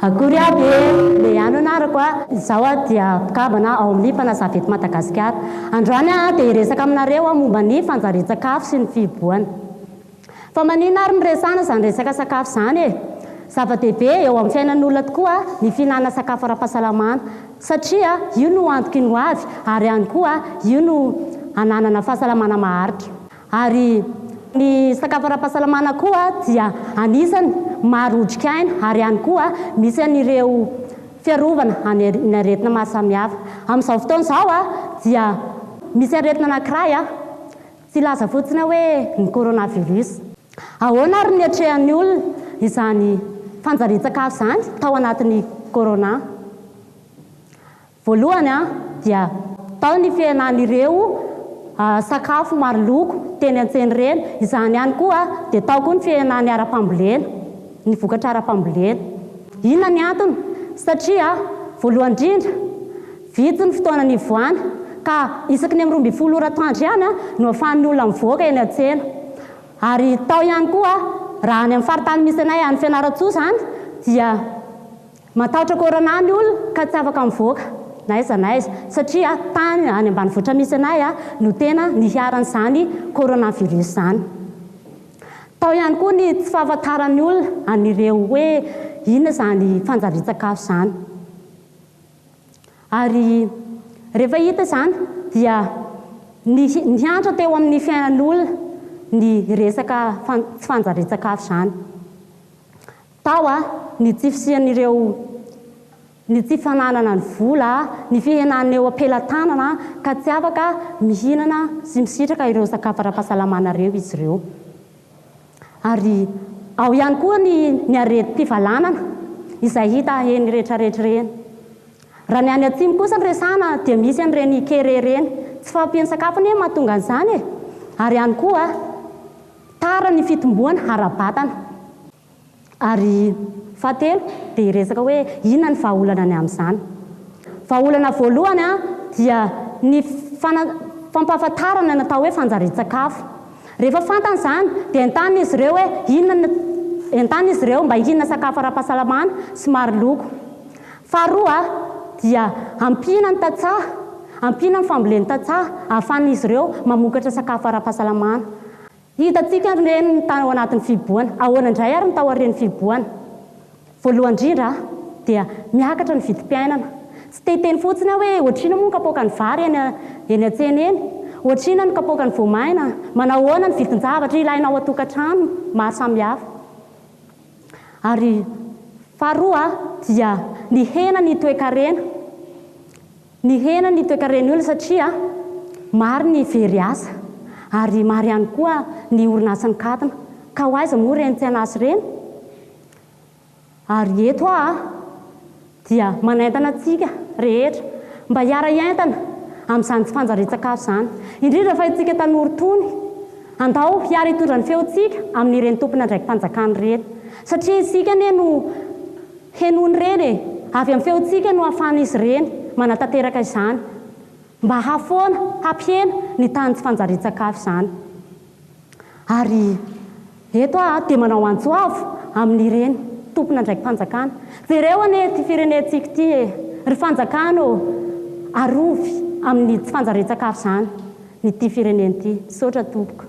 Akory aby le ano anarako izaho dia mpikabana ao amin'ny mpanazava eto Madagasikara. Androany dia hiresaka aminareo momba ny fanjarian-tsakafo sy ny fihiboana. Fa maninona ary miresana izany resaka sakafo izany e? Zava-dehibe eo amin'ny fiainan'olona tokoa ny fihinana sakafo ara-pahasalamana satria io no antoky ny ho avy ary ihany koa io no hananana fahasalamana maharitra. Ary ny sakafo ara-pahasalamana koa dia anisany maro otrikaina ary ihany koa misy an'ireo fiarovana ny aretina maro samihafa. Amin'izao fotoana izao dia misy aretina anankiray tsy laza fotsiny hoe ny coronavirus. Ahoana ary ny atrehan'ny olona izany fanjarian-tsakafo izany tao anatin'ny corona? Voalohany dia tao ny fihinan'ireo sakafo maro loko teny an-tsena ireny, izany ihany koa dia tao koa ny fihinan'ny ara-pambolena, ny vokatra ara-pambolena. Inona ny antony? Satria voalohany indrindra vitsy ny fotoana ny voana ka isaky ny amin'ny 12 oratoandro ihany no ahafahan'ny olona mivoaka eny an-tsena. Ary tao ihany koa raha any amin'ny faritany misy anay any Fianarantsoa izany dia matahotra corona ny olona ka tsy afaka mivoaka na aiza na aiza satria tany any ambanivohitra misy anay no tena niharan'izany coronavirus izany. Tao ihany koa ny tsy fahafantaran'ny olona an'ireo hoe inona izany fanjarian-tsakafo izany. Ary rehefa hita izany dia niantra teo amin'ny fiainan'olona ny resaka fanjarian-tsakafo izany. Tao ny tsy fisian'ireo ny tsy fananana ny vola, ny fihinana eo ampelantanana ka tsy afaka mihinana sy misitraka ireo sakafo ara-pahasalamana ireo izy ireo. Ary ao ihany koa ny areti-pivalanana izay hita eny rehetrarehetra ireny. Raha ny any atsimo kosa ny resana dia misy an'ireny kere ireny, tsy fahampian'ny sakafo ny mahatonga an'izany e. Ary ihany koa tara ny fitomboana ara-batana. Ary fahatelo dia hiresaka hoe inona ny vahaolana ny amin'izany. Vahaolana voalohany dia ny fampahafantarana natao hoe fanjarian-tsakafo. Rehefa fantany izany dia entanina izy ireo hoe entanina izy ireo mba hihinana sakafo ara-pahasalamana sy maro loko. Faharoa dia ampiana ny tantsaha, ampiana ny fambolena tantsaha ahafahan'izy ireo mamokatra sakafo ara-pahasalamana. Hitantsika ireny ny tao anatin'ny fihiboana. Ahoana indray ary ny tao aorian'ny fihiboana? Voalohany indrindra dia miakatra ny vidim-piainana. Tsy teteny fotsiny hoe ohatrina moa ny kapoaka ny vary eny an-tsena eny, ohatrina ny kapoaka ny voamaina, manao ahoana ny vidin-javatra ilainao an-tokantrano maro samihafa. Ary faharoa dia ny hena ny toe-karena. Ny hena ny toe-karen'ny olona satria maro ny very asa ary maro ihany koa ny orinasan'ny katina ka ho aiza moa ireny tsy hanasy ireny. Ary eto dia manaintana antsika rehetra mba hiara-hiaintana amin'izany tsy fanjarian-tsakafo izany. Indrindra fa itsika tanora tony andao hiara hitondra ny feontsika amin'ireny tompona ndraiky mpanjakana ireny. Satria isika no henony ireny avy amin'ny feontsika no ahafahan'izy ireny manatanteraka izany mba hahafoana, hampihena ny tany tsy fanjarian-tsakafo izany. Ary eto dia manao antsoavo amin'ireny tompona ndraiky mpanjakana. Jereo anie ty firenentsika ty ry fanjakana arovy amin'ny tsy fanjarian-tsakafo izany ny ty fireneny ty. Saotra tompoko.